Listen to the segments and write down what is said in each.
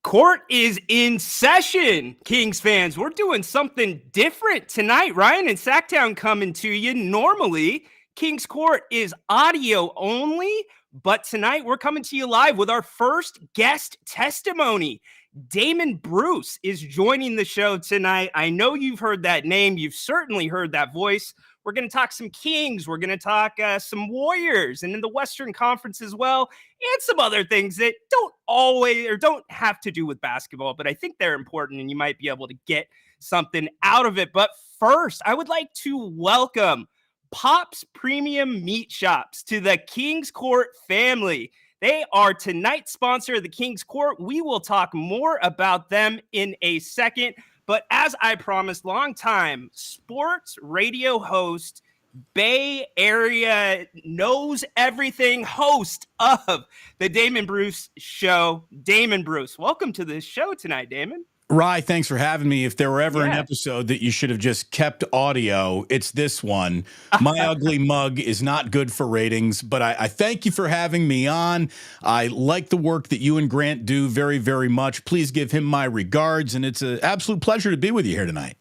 Court is in session, Kings fans. We're doing something different tonight. Ryan and Sacktown coming to you. Normally, Kings Court is audio only, but tonight we're coming to you live with our first guest testimony. Damon Bruce is joining the show tonight. I know you've heard that name. You've certainly heard that voice. We're going to talk some Kings. We're going to talk some Warriors and in the Western Conference as well, and some other things that don't have to do with basketball, but I think they're important and you might be able to get something out of it. But first, I would like to welcome Pop's Premium Meat Shops to the Kings Court family. They are tonight's sponsor of the Kings Court. We will talk more about them in a second. But as I promised, longtime sports radio host, Bay Area knows everything host of the Damon Bruce Show, Damon Bruce. Welcome to the show tonight, Damon. Rye, thanks for having me. If there were ever an episode that you should have just kept audio, it's this one. My ugly mug is not good for ratings, but I thank you for having me on. I like the work that you and Grant do very, very much. Please give him my regards, and it's an absolute pleasure to be with you here tonight.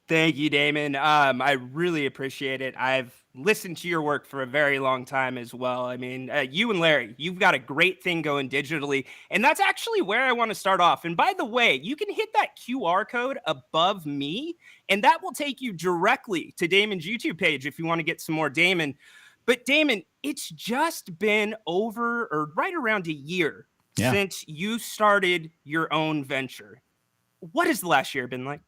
Thank you, Damon. I really appreciate it. I've listened to your work for a very long time as well. I mean, you and Larry, you've got a great thing going digitally, and that's actually where I want to start off. And by the way, you can hit that QR code above me, and that will take you directly to Damon's YouTube page if you want to get some more Damon. But Damon, it's just been over or right around a year since you started your own venture. What has the last year been like?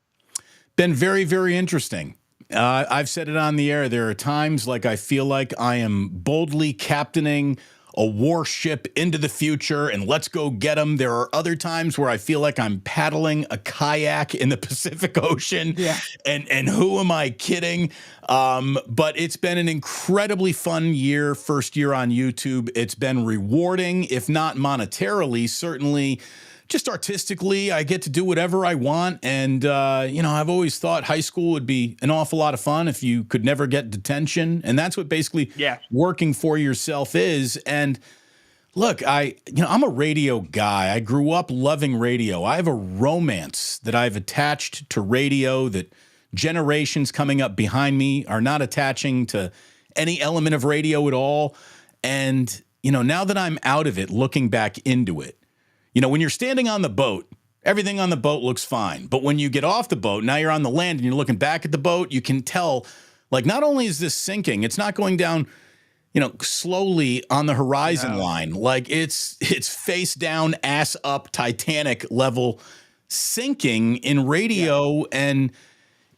Been very, very interesting. I've said it on the air. There are times like I feel like I am boldly captaining a warship into the future and let's go get them. There are other times where I feel like I'm paddling a kayak in the Pacific Ocean. Yeah. And who am I kidding? But it's been an incredibly fun year, first year on YouTube. It's been rewarding, if not monetarily, certainly just artistically. I get to do whatever I want. And, I've always thought high school would be an awful lot of fun if you could never get detention. And that's what basically working for yourself is. And look, I'm a radio guy. I grew up loving radio. I have a romance that I've attached to radio that generations coming up behind me are not attaching to any element of radio at all. And, now that I'm out of it, looking back into it, when you're standing on the boat, everything on the boat looks fine. But when you get off the boat, now you're on the land and you're looking back at the boat, you can tell, like, not only is this sinking, it's not going down, slowly on the horizon line. Like it's face down, ass up, Titanic level sinking in radio. Yeah. And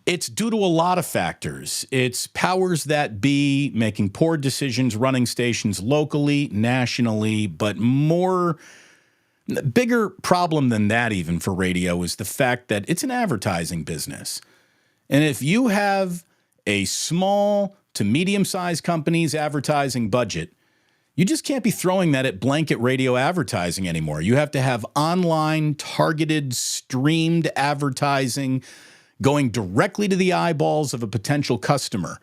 it's due to a lot of factors. It's powers that be making poor decisions, running stations locally, nationally, but bigger problem than that even for radio is the fact that it's an advertising business. And if you have a small to medium-sized company's advertising budget, you just can't be throwing that at blanket radio advertising anymore. You have to have online, targeted, streamed advertising going directly to the eyeballs of a potential customer.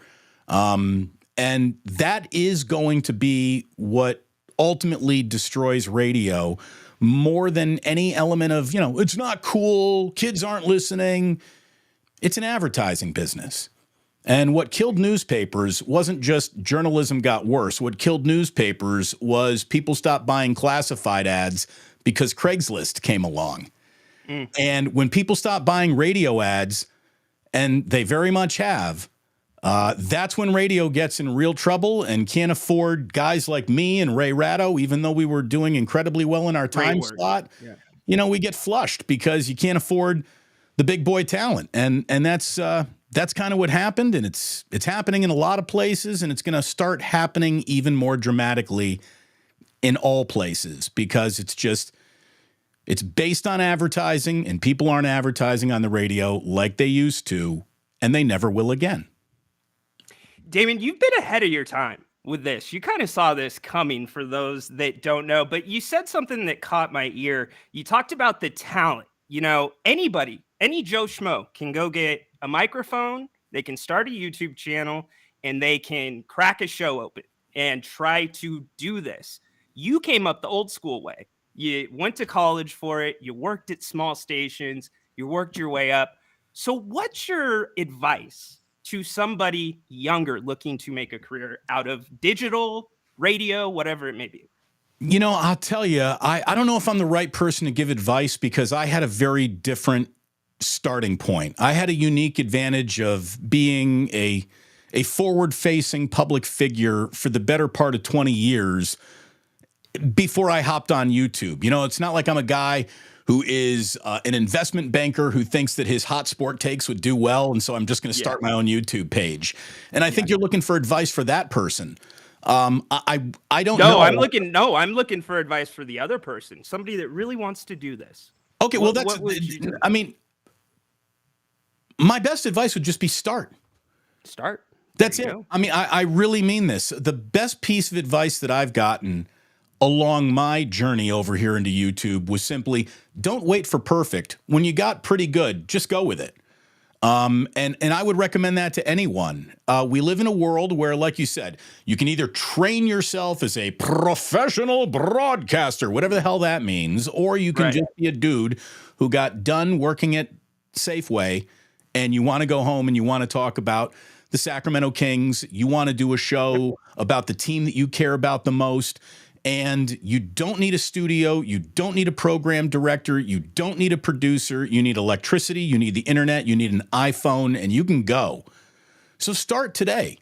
And that is going to be what ultimately destroys radio more than any element of, it's not cool, kids aren't listening. It's an advertising business. And what killed newspapers wasn't just journalism got worse. What killed newspapers was people stopped buying classified ads because Craigslist came along. And when people stop buying radio ads, and they very much have, that's when radio gets in real trouble and can't afford guys like me and Ray Ratto, even though we were doing incredibly well in our time slot. Yeah. We get flushed because you can't afford the big boy talent. And that's kind of what happened. And it's happening in a lot of places, and it's going to start happening even more dramatically in all places because it's based on advertising, and people aren't advertising on the radio like they used to, and they never will again. Damon, you've been ahead of your time with this. You kind of saw this coming for those that don't know, but you said something that caught my ear. You talked about the talent. Anybody, any Joe Schmo can go get a microphone, they can start a YouTube channel, and they can crack a show open and try to do this. You came up the old school way. You went to college for it. You worked at small stations. You worked your way up. So what's your advice to somebody younger looking to make a career out of digital, radio, whatever it may be? You know, I'll tell you, I don't know if I'm the right person to give advice because I had a very different starting point. I had a unique advantage of being a forward-facing public figure for the better part of 20 years before I hopped on YouTube. You know, it's not like I'm a guy who is an investment banker who thinks that his hot sport takes would do well, and so I'm just going to start my own YouTube page. And I think you're looking for advice for that person. I don't know. I'm looking for advice for the other person, somebody that really wants to do this. Okay, well, that's, I mean, my best advice would just be start. That's it. I mean, I really mean this. The best piece of advice that I've gotten along my journey over here into YouTube was simply don't wait for perfect. When you got pretty good, just go with it. And I would recommend that to anyone. We live in a world where, like you said, you can either train yourself as a professional broadcaster, whatever the hell that means, or you can just be a dude who got done working at Safeway and you want to go home and you want to talk about the Sacramento Kings. You want to do a show about the team that you care about the most. And you don't need a studio. You don't need a program director. You don't need a producer. You need electricity. You need the internet. You need an iPhone, and you can go. So start today.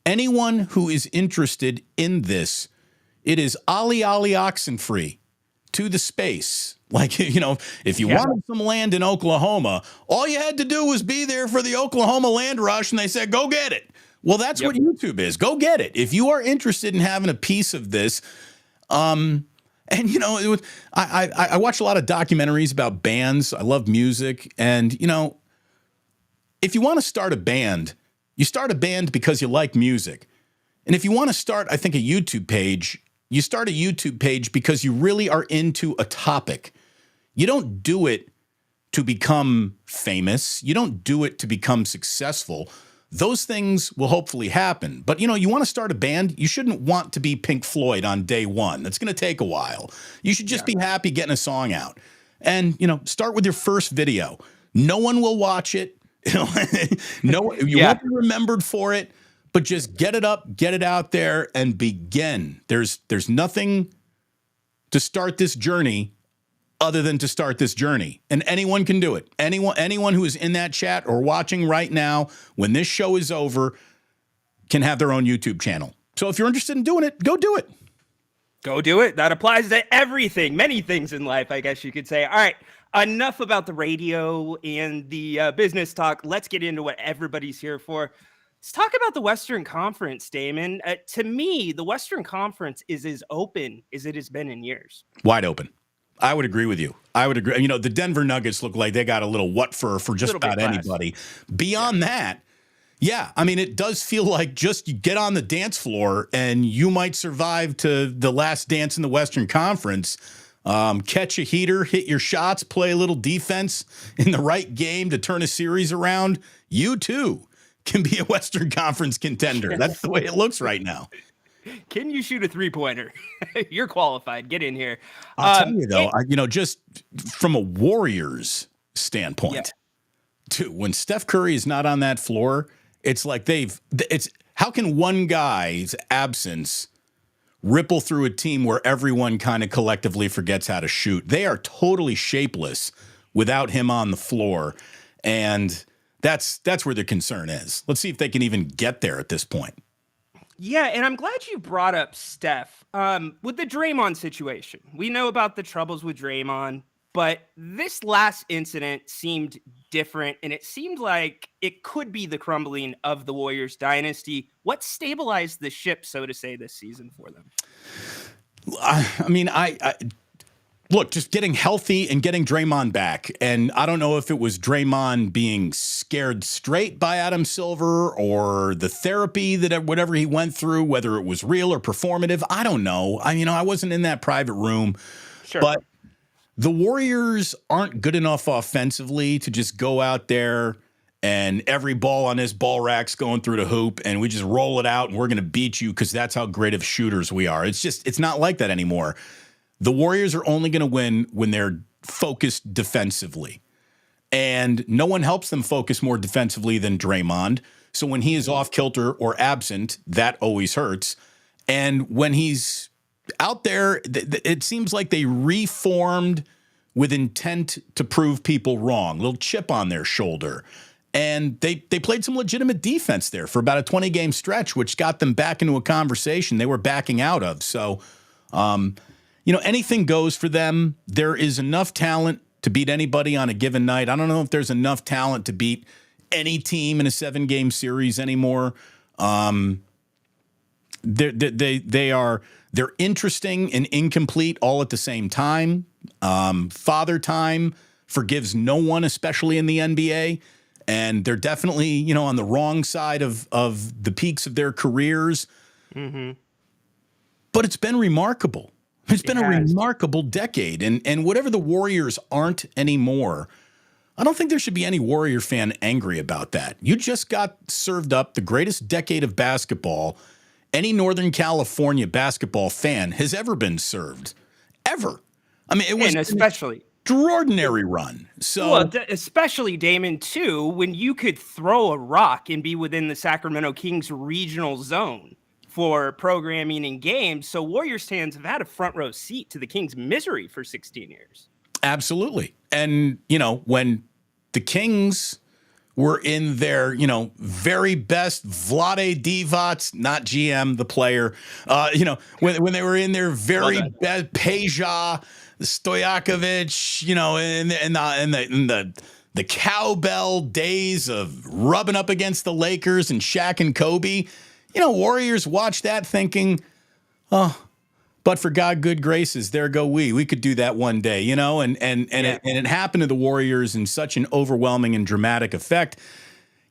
Anyone who is interested in this, it is Ollie Oxenfree to the space. Like, you know, if you wanted some land in Oklahoma, all you had to do was be there for the Oklahoma land rush, and they said, go get it. Well, that's what YouTube is. Go get it. If you are interested in having a piece of this, and you know, I watch a lot of documentaries about bands. I love music. And, you know, if you want to start a band, you start a band because you like music. And if you want to start, I think, a YouTube page, you start a YouTube page because you really are into a topic. You don't do it to become famous. You don't do it to become successful. Those things will hopefully happen. But, you know, you want to start a band, you shouldn't want to be Pink Floyd on day one. That's going to take a while. You should just be happy getting a song out. And, you know, start with your first video. No one will watch it. You won't be remembered for it, but just get it up, get it out there, and begin. There's nothing to start this journey other than to start this journey. And anyone can do it. Anyone who is in that chat or watching right now, when this show is over, can have their own YouTube channel. So if you're interested in doing it, go do it. Go do it. That applies to everything, many things in life, I guess you could say. All right, enough about the radio and the business talk. Let's get into what everybody's here for. Let's talk about the Western Conference, Damon. To me, the Western Conference is as open as it has been in years. Wide open. I would agree with you. I would agree. You know, the Denver Nuggets look like they got a little what for just about anybody. Beyond that, yeah, I mean, it does feel like just you get on the dance floor and you might survive to the last dance in the Western Conference. Catch a heater, hit your shots, play a little defense in the right game to turn a series around. You too can be a Western Conference contender. That's the way it looks right now. Can you shoot a three-pointer? You're qualified. Get in here. I'll tell you, though, just from a Warriors standpoint, too, when Steph Curry is not on that floor, it's like how can one guy's absence ripple through a team where everyone kind of collectively forgets how to shoot? They are totally shapeless without him on the floor. And that's where the concern is. Let's see if they can even get there at this point. Yeah, and I'm glad you brought up Steph. With the Draymond situation, we know about the troubles with Draymond, but this last incident seemed different, and it seemed like it could be the crumbling of the Warriors dynasty. What stabilized the ship, so to say, this season for them? I mean, look, just getting healthy and getting Draymond back. And I don't know if it was Draymond being scared straight by Adam Silver or the therapy that whatever he went through, whether it was real or performative. I don't know. I wasn't in that private room. Sure. But the Warriors aren't good enough offensively to just go out there and every ball on this ball rack's going through the hoop and we just roll it out and we're going to beat you because that's how great of shooters we are. It's not like that anymore. The Warriors are only going to win when they're focused defensively. And no one helps them focus more defensively than Draymond. So when he is off kilter or absent, that always hurts. And when he's out there, it seems like they reformed with intent to prove people wrong. Little chip on their shoulder. And they played some legitimate defense there for about a 20-game stretch, which got them back into a conversation they were backing out of. So, anything goes for them. There is enough talent to beat anybody on a given night. I don't know if there's enough talent to beat any team in a 7-game series anymore. They're interesting and incomplete all at the same time. Father Time forgives no one, especially in the NBA. And they're definitely, on the wrong side of the peaks of their careers. Mm-hmm. But it's been remarkable. It's been a remarkable decade. And whatever the Warriors aren't anymore, I don't think there should be any Warrior fan angry about that. You just got served up the greatest decade of basketball any Northern California basketball fan has ever been served. Ever. I mean, it was especially extraordinary run. So, especially, Damon, too, when you could throw a rock and be within the Sacramento Kings regional zone for programming and games. So Warriors fans have had a front row seat to the Kings' misery for 16 years. Absolutely. And, when the Kings were in their, very best Vlade Divac, not GM, the player, when they were in their very best Peja, Stojakovic, in the cowbell days of rubbing up against the Lakers and Shaq and Kobe, Warriors watched that thinking, oh, but for God good graces, there go we. We could do that one day, and it happened to the Warriors in such an overwhelming and dramatic effect.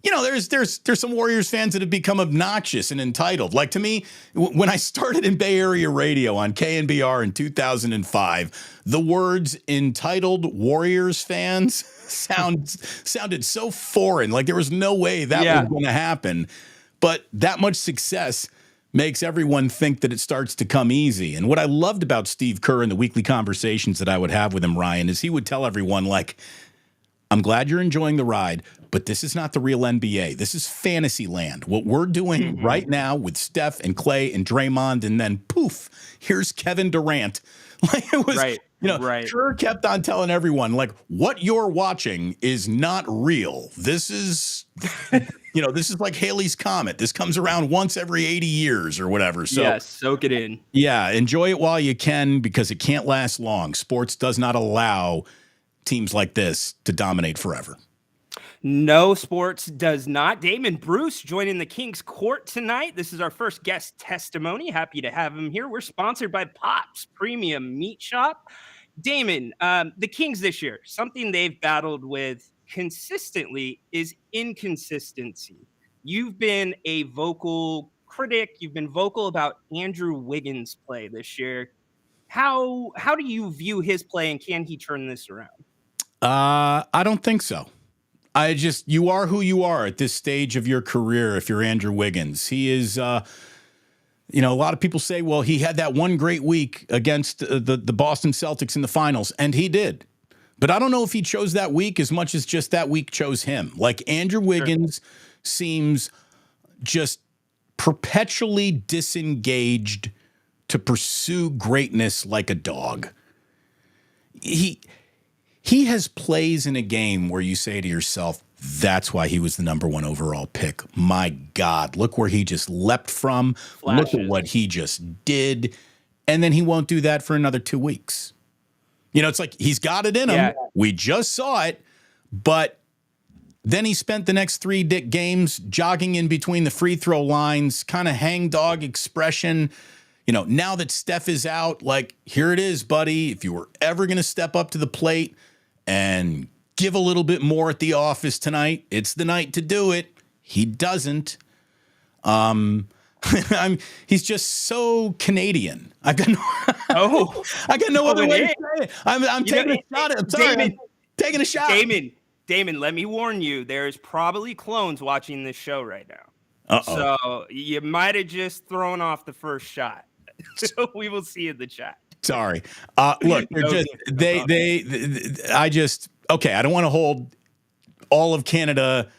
There's some Warriors fans that have become obnoxious and entitled. Like, to me, when I started in Bay Area radio on KNBR in 2005, the words entitled Warriors fans sounded so foreign. Like there was no way that was going to happen. But that much success makes everyone think that it starts to come easy. And what I loved about Steve Kerr in the weekly conversations that I would have with him, Ryan, is he would tell everyone, like, I'm glad you're enjoying the ride, but this is not the real NBA. This is fantasy land. What we're doing right now with Steph and Klay and Draymond, and then poof, here's Kevin Durant. Like it was, Kerr kept on telling everyone, like, what you're watching is not real. This is, this is like Halley's Comet. This comes around once every 80 years or whatever. So soak it in. Yeah, enjoy it while you can because it can't last long. Sports does not allow teams like this to dominate forever. No, sports does not. Damon Bruce joining the Kings court tonight. This is our first guest testimony. Happy to have him here. We're sponsored by Pop's Premium Meat Shop. Damon, the Kings this year, something they've battled with consistently is inconsistency. You've been a vocal critic. You've been vocal about Andrew Wiggins' play this year. How do you view his play, and can he turn this around? I don't think so. You are who you are at this stage of your career. If you're Andrew Wiggins, he is, a lot of people say, well, he had that one great week against the Boston Celtics in the finals, and he did. But I don't know if he chose that week as much as just that week chose him. Like Andrew Wiggins seems just perpetually disengaged to pursue greatness like a dog. He has plays in a game where you say to yourself, that's why he was the number 1 overall pick. My God, look where he just leapt from. Flashes. Look at what he just did. And then he won't do that for another 2 weeks. It's like he's got it in him. Yeah. We just saw it. But then he spent the next 3 games jogging in between the free throw lines, kind of hangdog expression. Now that Steph is out, like, here it is, buddy. If you were ever going to step up to the plate and give a little bit more at the office tonight, it's the night to do it. He doesn't. He's just so Canadian. I got no other way to say it. I'm taking a shot. I'm sorry. I'm taking a shot. Damon, let me warn you. There's probably clones watching this show right now. So you might have just thrown off the first shot. So we will see in the chat. Sorry. Look, they're just okay. I don't want to hold all of Canada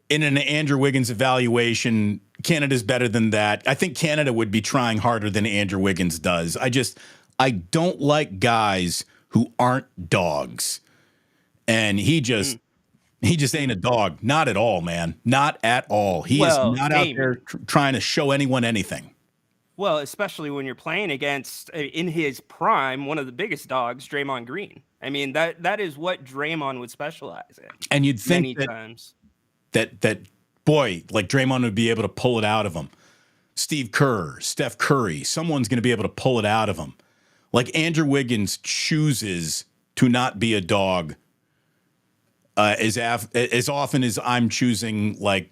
in an Andrew Wiggins evaluation. Canada's better than that. I think Canada would be trying harder than Andrew Wiggins does. I don't like guys who aren't dogs. And he just ain't a dog. Not at all, man. Not at all. He is not out there trying to show anyone anything. Well, especially when you're playing against, in his prime, one of the biggest dogs, Draymond Green. I mean, that is what Draymond would specialize in. And you'd think that boy, like Draymond would be able to pull it out of him. Steve Kerr, Steph Curry, someone's going to be able to pull it out of him. Like Andrew Wiggins chooses to not be a dog as often as I'm choosing like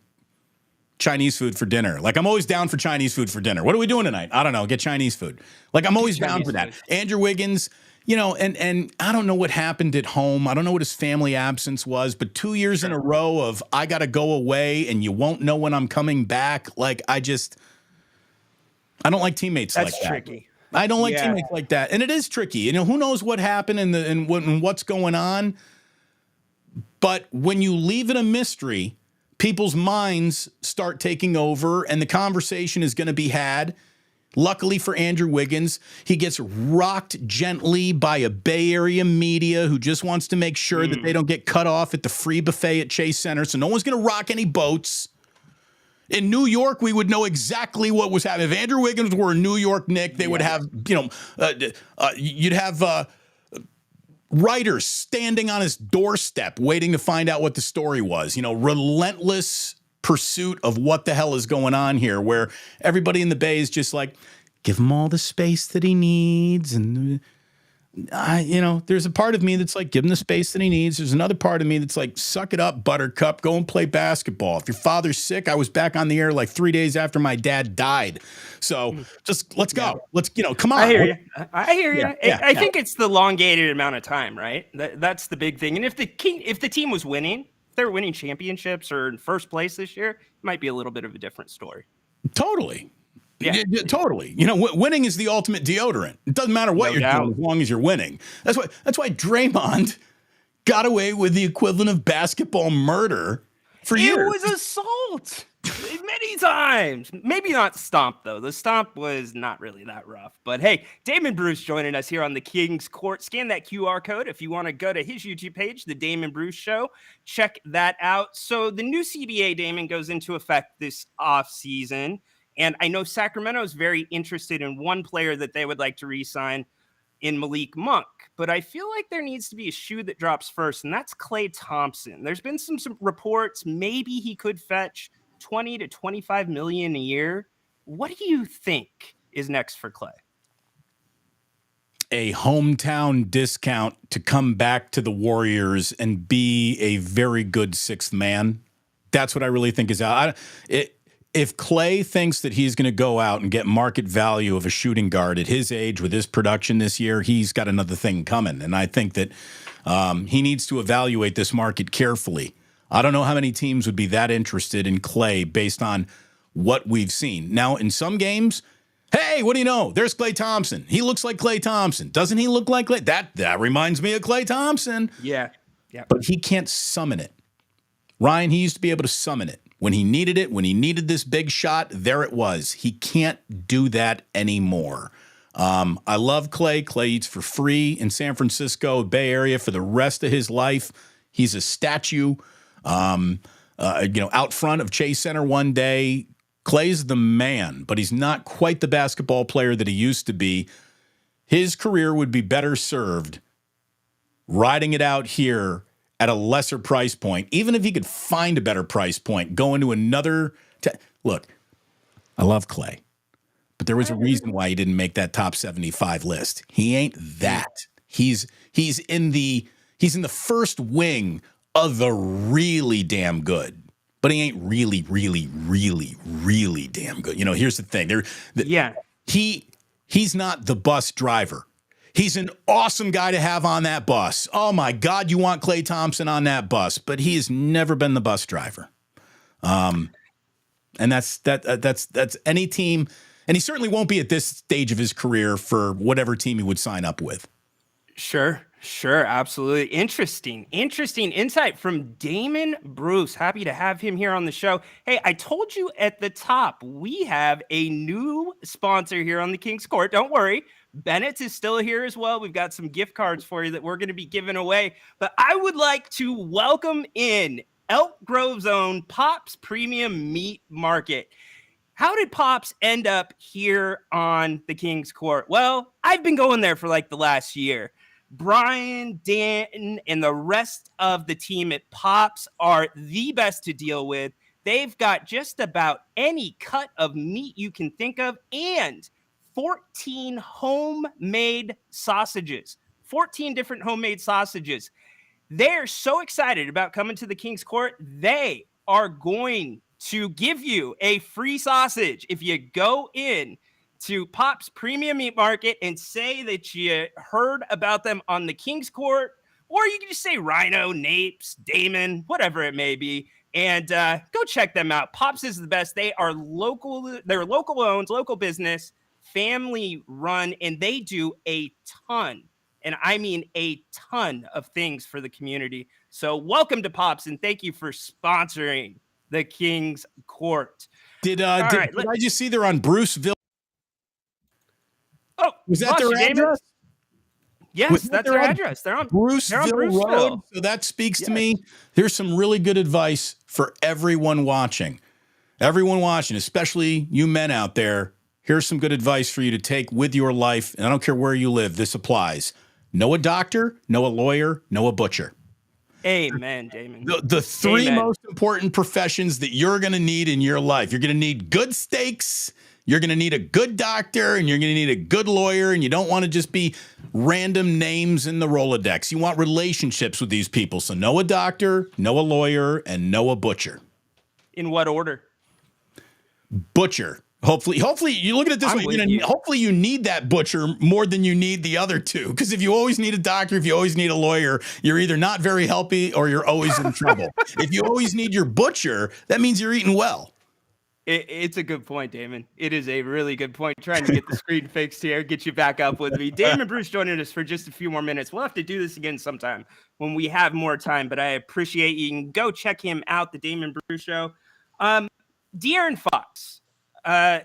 Chinese food for dinner. Like I'm always down for Chinese food for dinner. What are we doing tonight? I don't know. Get Chinese food. Like I'm always down for that. Andrew Wiggins, and I don't know what happened at home. I don't know what his family absence was, but 2 years in a row of I got to go away and you won't know when I'm coming back. Like I don't like teammates like that. That's tricky. I don't like teammates like that. And it is tricky. Who knows what happened and what's going on. But when you leave it a mystery, people's minds start taking over and the conversation is going to be had. Luckily for Andrew Wiggins, he gets rocked gently by a Bay Area media who just wants to make sure that they don't get cut off at the free buffet at Chase Center. So no one's going to rock any boats. In New York, we would know exactly what was happening. If Andrew Wiggins were a New York Knick, they would have, you'd have writers standing on his doorstep waiting to find out what the story was. Relentless pursuit of what the hell is going on here, where everybody in the Bay is just like, give him all the space that he needs. And, there's a part of me that's like, give him the space that he needs. There's another part of me that's like, suck it up, buttercup, go and play basketball. If your father's sick, I was back on the air like 3 days after my dad died. So just let's go. Let's, come on. I hear you. I think it's the elongated amount of time, right? That's the big thing. And if the team was winning, if they were winning championships or in first place this year, it might be a little bit of a different story. Totally. Yeah, totally. Winning is the ultimate deodorant. It doesn't matter what you're doing as long as you're winning. That's why Draymond got away with the equivalent of basketball murder for years. It was assault many times. Maybe not stomp, though. The stomp was not really that rough. But hey, Damon Bruce joining us here on the King's Court. Scan that QR code if you want to go to his YouTube page, The Damon Bruce Show. Check that out. So the new CBA, Damon, goes into effect this offseason. And I know Sacramento is very interested in one player that they would like to re-sign in Malik Monk. But I feel like there needs to be a shoe that drops first, and that's Klay Thompson. There's been some reports maybe he could fetch 20 to 25 million a year. What do you think is next for Klay? A hometown discount to come back to the Warriors and be a very good sixth man. That's what I really think is out. If Klay thinks that he's going to go out and get market value of a shooting guard at his age with his production this year, he's got another thing coming. And I think that he needs to evaluate this market carefully. I don't know how many teams would be that interested in Klay based on what we've seen. Now, in some games, hey, what do you know? There's Klay Thompson. He looks like Klay Thompson. Doesn't he look like Klay? That reminds me of Klay Thompson. Yeah. But he can't summon it. Ryan, he used to be able to summon it. When he needed it, when he needed this big shot, there it was. He can't do that anymore. I love Klay. Klay eats for free in San Francisco, Bay Area for the rest of his life. He's a statue, out front of Chase Center one day. Klay's the man, but he's not quite the basketball player that he used to be. His career would be better served riding it out here at a lesser price point, even if he could find a better price point, go into another. Look, I love Klay, but there was a reason why he didn't make that top 75 list. He ain't that. He's in the first wing of the really damn good, but he ain't really, really, really, really damn good. Here's the thing. He's not the bus driver. He's an awesome guy to have on that bus. Oh my God, you want Klay Thompson on that bus, but he has never been the bus driver. And that's any team And he certainly won't be at this stage of his career for whatever team he would sign up with. Sure, absolutely. Interesting insight from Damon Bruce. Happy to have him here on the show. Hey, I told you at the top, we have a new sponsor here on the King's Court. Don't worry, Bennett's is still here as well. We've got some gift cards for you that we're going to be giving away. But I would like to welcome in Elk Grove's own Pops Premium Meat Market. How did Pops end up here on the King's Court? Well, I've been going there for like the last year. Brian, Dan, and the rest of the team at Pops are the best to deal with. They've got just about any cut of meat you can think of and 14 homemade sausages. 14 different homemade sausages. They're so excited about coming to the King's Court. They are going to give you a free sausage if you go in to Pop's Premium Meat Market and say that you heard about them on the King's Court, or you can just say Ryno, Napes, Damon, whatever it may be, and go check them out. Pop's is the best. They are local. They're local owned, local business, family run, and they do a ton, and I mean a ton of things for the community. So welcome to Pop's, and thank you for sponsoring the King's Court. Did I just see they're on Bruceville? Oh, was that their address? Yes, that's their address. They're on Bruceville Road. So that speaks to me. There's some really good advice for everyone watching. Everyone watching, especially you men out there. Here's some good advice for you to take with your life. And I don't care where you live. This applies. Know a doctor, know a lawyer, know a butcher. Amen, Damon. The three most important professions that you're going to need in your life. You're going to need good steaks, you're going to need a good doctor, and you're going to need a good lawyer, and you don't want to just be random names in the Rolodex. You want relationships with these people. So know a doctor, know a lawyer, and know a butcher. In what order? Butcher. Hopefully, you look at it this way. Hopefully you need that butcher more than you need the other two. Because if you always need a doctor, if you always need a lawyer, you're either not very healthy or you're always in trouble. If you always need your butcher, that means you're eating well. It's a good point, Damon. It is a really good point. Trying to get the screen fixed here, get you back up with me. Damon Bruce joining us for just a few more minutes. We'll have to do this again sometime when we have more time, but I appreciate you. You can go check him out, the Damon Bruce Show. De'Aaron Fox.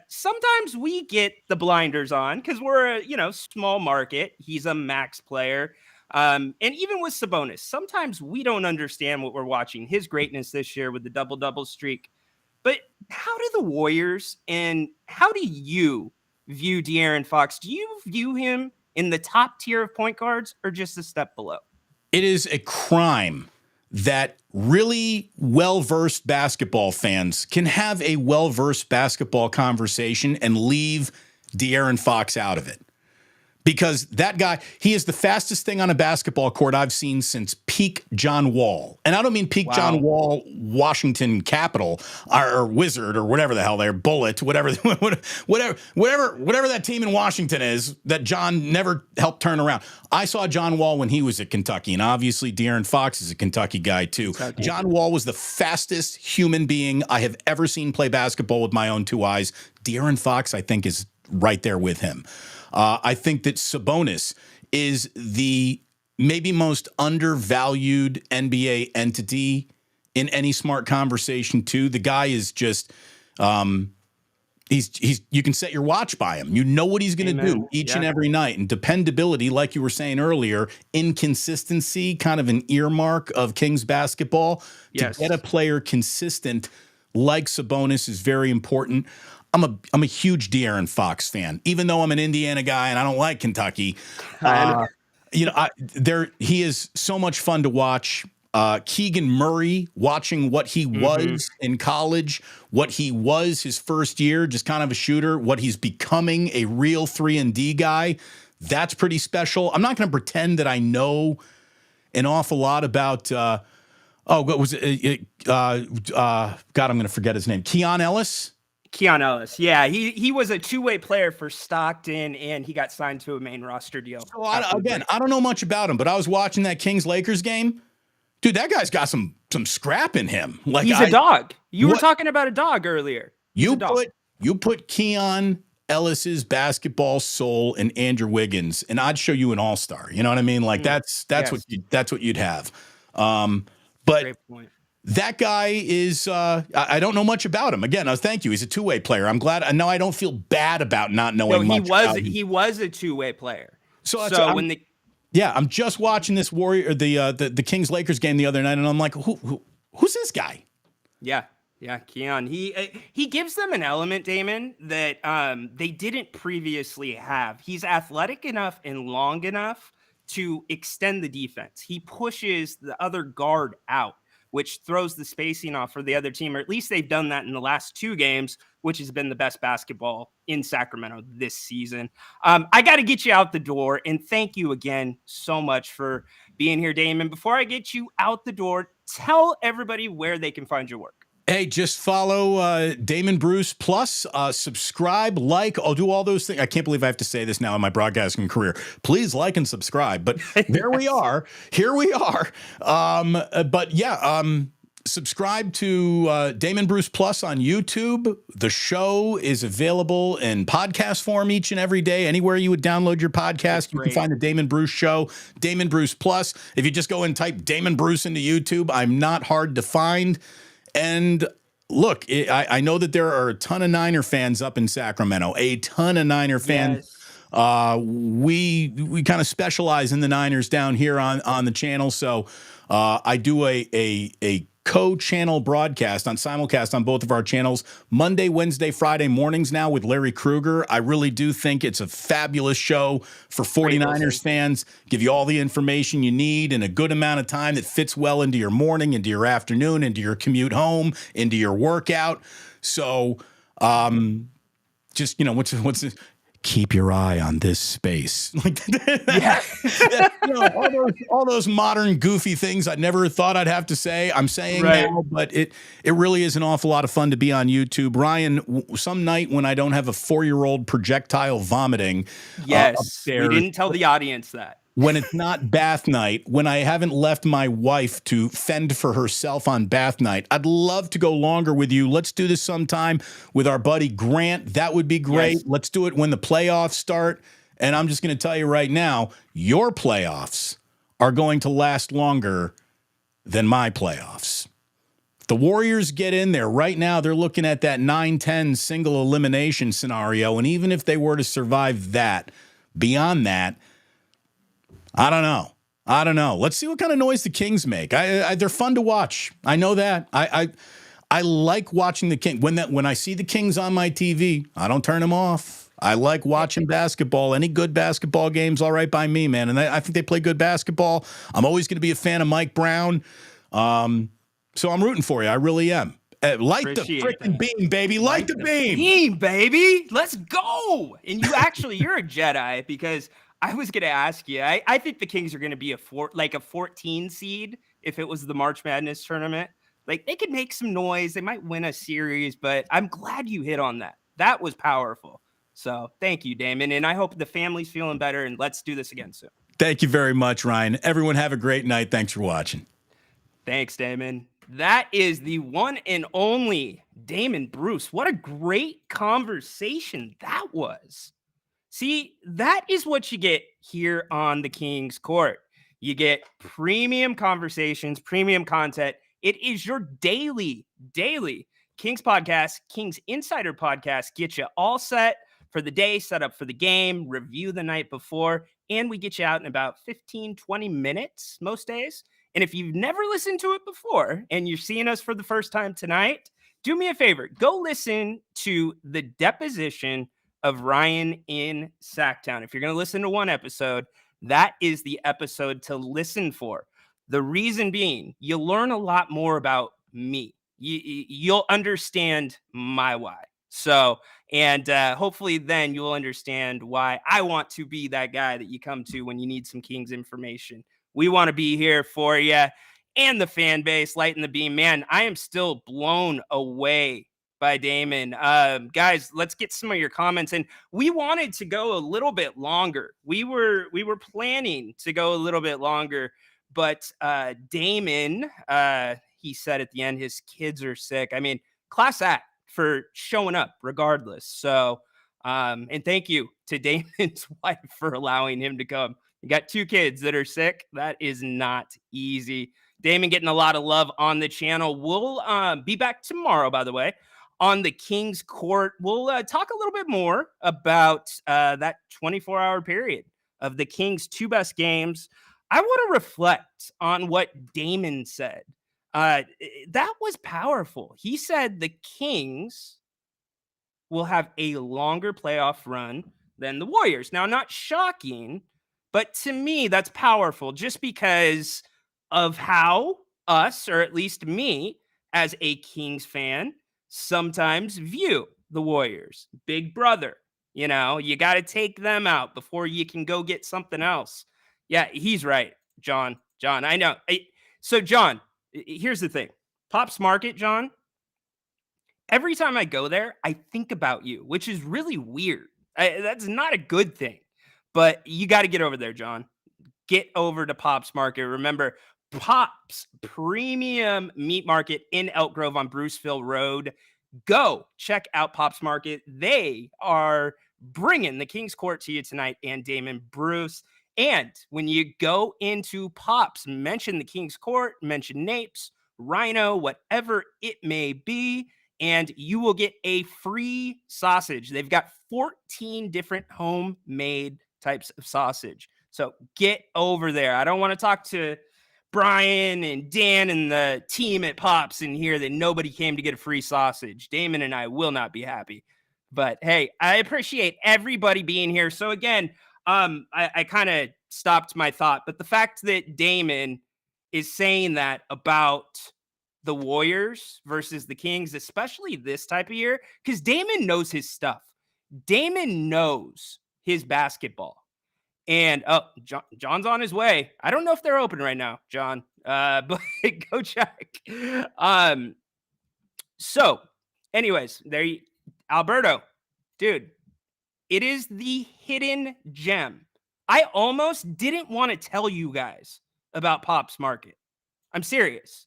Sometimes we get the blinders on because we're a small market. He's a max player. And even with Sabonis, sometimes we don't understand what we're watching. His greatness this year with the double-double streak. But how do the Warriors and how do you view De'Aaron Fox? Do you view him in the top tier of point guards or just a step below? It is a crime that really well-versed basketball fans can have a well-versed basketball conversation and leave De'Aaron Fox out of it. Because that guy, he is the fastest thing on a basketball court I've seen since peak John Wall. And I don't mean peak John Wall, Washington Capital or Wizard or whatever the hell they're, Bullet, whatever that team in Washington is that John never helped turn around. I saw John Wall when he was at Kentucky, and obviously De'Aaron Fox is a Kentucky guy too. John Wall was the fastest human being I have ever seen play basketball with my own two eyes. De'Aaron Fox, I think, is right there with him. I think that Sabonis is the maybe most undervalued NBA entity in any smart conversation too. The guy is just, he's you can set your watch by him. You know what he's going to do each and every night. And dependability, like you were saying earlier, inconsistency, kind of an earmark of Kings basketball. To get a player consistent like Sabonis is very important. I'm a huge De'Aaron Fox fan, even though I'm an Indiana guy and I don't like Kentucky. He is so much fun to watch. Keegan Murray, watching what he was in college, what he was his first year, just kind of a shooter, what he's becoming, a real 3-and-D guy. That's pretty special. I'm not going to pretend that I know an awful lot about. What was it? God, I'm going to forget his name. Keon Ellis. Yeah, he was a two-way player for Stockton, and he got signed to a main roster deal. So I don't know much about him, but I was watching that Kings-Lakers game. Dude, that guy's got some scrap in him. Like he's a dog. You were talking about a dog earlier. You put Keon Ellis's basketball soul and Andrew Wiggins, and I'd show you an all-star. You know what I mean? Like that's Yes. what you'd have. But Great point. that guy is, I don't know much about him. Again, thank you. He's a two-way player. I'm glad. Now I don't feel bad about not knowing much about him. He was a two-way player. So I'm just watching this the Kings Lakers game the other night, and I'm like, who's this guy? Yeah, Keon. He gives them an element, Damon, that they didn't previously have. He's athletic enough and long enough to extend the defense. He pushes the other guard out, which throws the spacing off for the other team, or at least they've done that in the last 2 games, which has been the best basketball in Sacramento this season. I got to get you out the door, and thank you again so much for being here, Damon. Before I get you out the door, tell everybody where they can find your work. Hey, just follow Damon Bruce Plus, subscribe, like, I'll do all those things. I can't believe I have to say this now in my broadcasting career. Please like and subscribe. But there we are. Here we are. Subscribe to Damon Bruce Plus on YouTube. The show is available in podcast form each and every day. Anywhere you would download your podcast, you can find the Damon Bruce Show, Damon Bruce Plus. If you just go and type Damon Bruce into YouTube, I'm not hard to find. And look, I know that there are a ton of Niner fans up in Sacramento, a ton of Niner fans. Yes. We kind of specialize in the Niners down here on the channel. So I do a co-channel broadcast on simulcast on both of our channels, Monday, Wednesday, Friday mornings now with Larry Krueger. I really do think it's a fabulous show for 49ers fans. Give you all the information you need in a good amount of time that fits well into your morning, into your afternoon, into your commute home, into your workout. So just, what's it? Keep your eye on this space. Yeah. all those modern goofy things I never thought I'd have to say. I'm saying now, but it really is an awful lot of fun to be on YouTube. Ryan, some night when I don't have a 4-year-old projectile vomiting upstairs, we didn't tell the audience that. When it's not bath night, when I haven't left my wife to fend for herself on bath night, I'd love to go longer with you. Let's do this sometime with our buddy Grant. That would be great. Yes. Let's do it when the playoffs start. And I'm just going to tell you right now, your playoffs are going to last longer than my playoffs. If the Warriors get in there right now, they're looking at that 9-10 single elimination scenario. And even if they were to survive that, beyond that, I don't know. Let's see what kind of noise the Kings make. They're fun to watch. I know that. I like watching the Kings. When I see the Kings on my TV, I don't turn them off. I like watching basketball. Any good basketball game's all right by me, man. And I think they play good basketball. I'm always going to be a fan of Mike Brown. So I'm rooting for you. I really am. Light the freaking beam, baby. Light the beam, baby. Let's go. And you're a Jedi, because I was going to ask you, I think the Kings are going to be a 14 seed if it was the March Madness tournament. Like, they could make some noise. They might win a series, but I'm glad you hit on that. That was powerful. So thank you, Damon. And I hope the family's feeling better, and let's do this again soon. Thank you very much, Ryan. Everyone have a great night. Thanks for watching. Thanks, Damon. That is the one and only Damon Bruce. What a great conversation that was. See, that is what you get here on the Kings Court. You get premium conversations, premium content. It is your daily Kings podcast, Kings Insider podcast. Get you all set for the day, set up for the game, review the night before, and we get you out in about 15, 20 minutes most days. And if you've never listened to it before and you're seeing us for the first time tonight, do me a favor. Go listen to the deposition of Ryan in Sacktown. If you're going to listen to one episode, that is the episode to listen for. The reason being, you'll learn a lot more about me. You'll understand my why. So, and hopefully then you'll understand why I want to be that guy that you come to when you need some Kings information. We want to be here for you and the fan base, lighting the beam. Man, I am still blown away by Damon. Guys, let's get some of your comments. And we wanted to go a little bit longer. We were planning to go a little bit longer, but Damon, he said at the end, his kids are sick. I mean, class act for showing up regardless. So And thank you to Damon's wife for allowing him to come. You got 2 kids that are sick. That is not easy. Damon getting a lot of love on the channel. We'll be back tomorrow, by the way, on the King's Court. We'll talk a little bit more about that 24-hour period of the Kings' 2 best games. I want to reflect on what Damon said. That was powerful. He said the Kings will have a longer playoff run than the Warriors. Now, not shocking, but to me, that's powerful just because of how us, or at least me, as a Kings fan, sometimes view the Warriors. Big brother, you got to take them out before you can go get something else. Yeah, he's right, John. John, I know. So, John, here's the thing. Pops Market, John, every time I go there, I think about you, which is really weird. That's not a good thing, but you got to get over there, John. Get over to Pops Market. Remember, Pops Premium Meat Market in Elk Grove on Bruceville Road. Go check out Pops Market. They are bringing the King's Court to you tonight, and Damon Bruce. And when you go into Pops, mention the King's Court, mention Napes, Ryno, whatever it may be, and you will get a free sausage. They've got 14 different homemade types of sausage. So get over there. I don't want to talk to Brian and Dan and the team at Pops and hear that nobody came to get a free sausage. Damon and I will not be happy. But hey, I appreciate everybody being here. So again, I kind of stopped my thought, but the fact that Damon is saying that about the Warriors versus the Kings, especially this type of year, because Damon knows his stuff. Damon knows his basketball. And John's on his way. I don't know if they're open right now, John, but go check. So anyways, Alberto, dude, it is the hidden gem. I almost didn't want to tell you guys about Pops Market. I'm serious.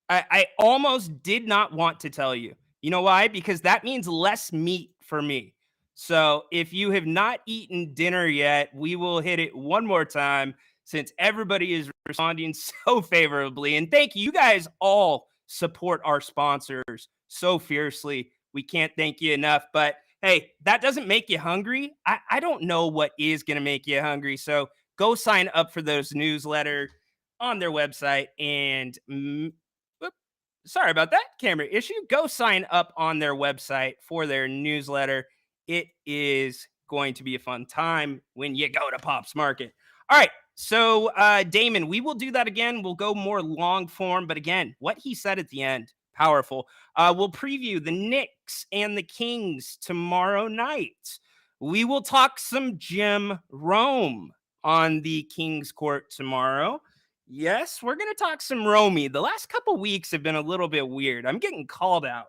I almost did not want to tell you. You know why? Because that means less meat for me. So if you have not eaten dinner yet, we will hit it one more time since everybody is responding so favorably. And thank you. You guys all support our sponsors so fiercely. We can't thank you enough. But hey, that doesn't make you hungry. I don't know what is going to make you hungry. So go sign up for those newsletters on their website. And sorry about that camera issue. Go sign up on their website for their newsletter. It is going to be a fun time when you go to Pops Market. All right. So, Damon, we will do that again. We'll go more long form. But again, what he said at the end, powerful. We'll preview the Knicks and the Kings tomorrow night. We will talk some Jim Rome on the King's Court tomorrow. Yes, we're going to talk some Romy. The last couple weeks have been a little bit weird. I'm getting called out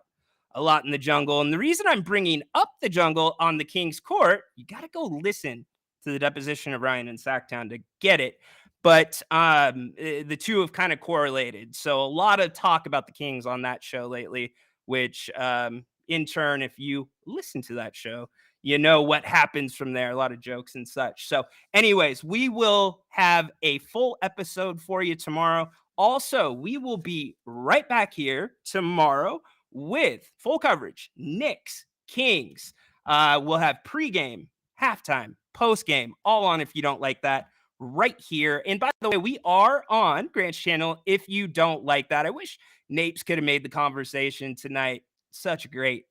a lot in the jungle. And the reason I'm bringing up the jungle on the King's Court, you got to go listen to the deposition of Ryan in Sacktown to get it. But the two have kind of correlated. So a lot of talk about the Kings on that show lately, which in turn, if you listen to that show, you know what happens from there. A lot of jokes and such. So anyways, we will have a full episode for you tomorrow. Also, we will be right back here tomorrow with full coverage, Knicks, Kings. We'll have pregame, halftime, postgame, all on if you don't like that, right here. And by the way, we are on Grant's channel if you don't like that. I wish Napes could have made the conversation tonight. Such a great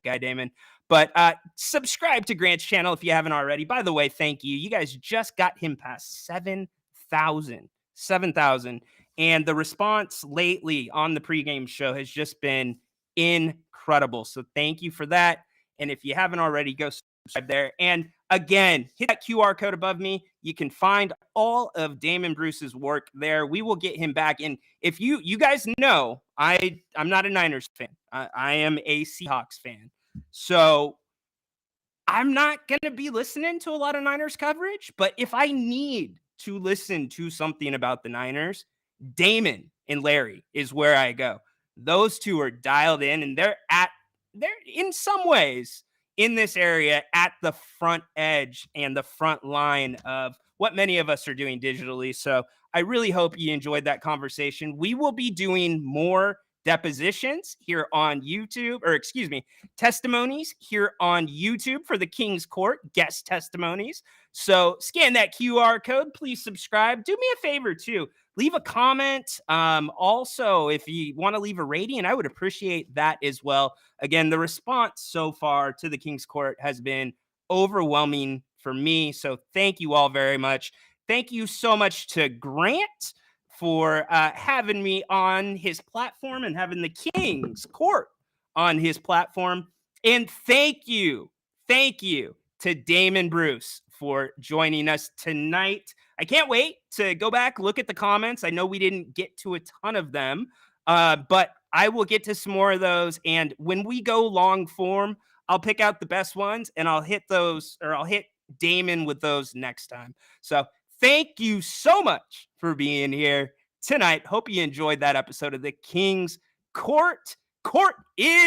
guy, Damon. But subscribe to Grant's channel if you haven't already. By the way, thank you. You guys just got him past 7,000. And the response lately on the pregame show has just been incredible. So thank you for that. And if you haven't already, go subscribe there. And again, hit that QR code above me. You can find all of Damon Bruce's work there. We will get him back. And if you guys know, I'm not a Niners fan. I am a Seahawks fan. So I'm not going to be listening to a lot of Niners coverage. But if I need to listen to something about the Niners, Damon and Larry is where I go. Those two are dialed in, and they're in some ways in this area at the front edge and the front line of what many of us are doing digitally. So I really hope you enjoyed that conversation. We will be doing more depositions here on YouTube, or excuse me, testimonies here on YouTube for the King's Court guest testimonies. So scan that QR code. Please subscribe. Do me a favor too. Leave a comment. Also, if you want to leave a rating, I would appreciate that as well. Again, the response so far to the King's Court has been overwhelming for me. So thank you all very much. Thank you so much to Grant for having me on his platform and having the King's Court on his platform. And thank you to Damon Bruce for joining us tonight. I can't wait to go back, look at the comments. I know we didn't get to a ton of them, but I will get to some more of those. And when we go long form, I'll pick out the best ones and I'll hit those, or I'll hit Damon with those next time. So thank you so much for being here tonight. Hope you enjoyed that episode of the King's Court. Court is